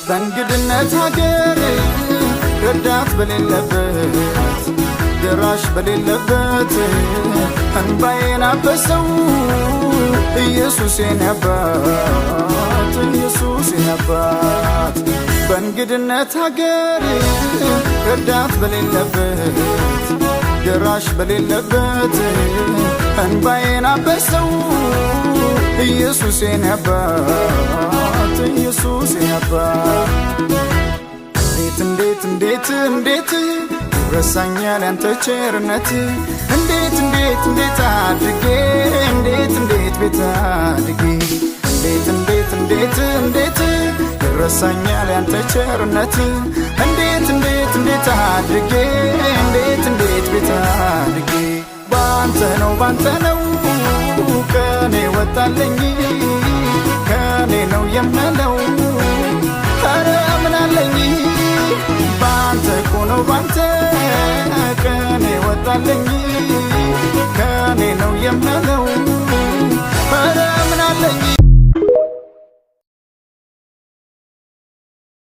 በእንግድነት ሀገር ረዳት በሌለበት ደራሽ በሌለበት እንባዬን አበሰው ኢየሱስ የኔ አባት ኢየሱስ የኔ አባት በእንግድነት ሀገር ረዳት በሌለበት ደራሽ በሌለበት እንባዬን አበሰው ኢየሱስ የኔ አባት ኢየሱስ የኔ አባት እንዴት ረሳኛል ያንተ ቸርነት እንዴት አድርጌ እንዴት ቤት አድርጌ እንዴት ረሳኛል ያንተ ቸርነት እንዴት አድርጌ እንዴት ቤት አድርጌ ባንተ ነው ከኔ ወጣለኝ ከኔ ነው የምለው ኧረ ምን አለኝ ባንተ እኮ ነው ባንተ ከኔ ወጣለኝ ከኔ ነው የምለው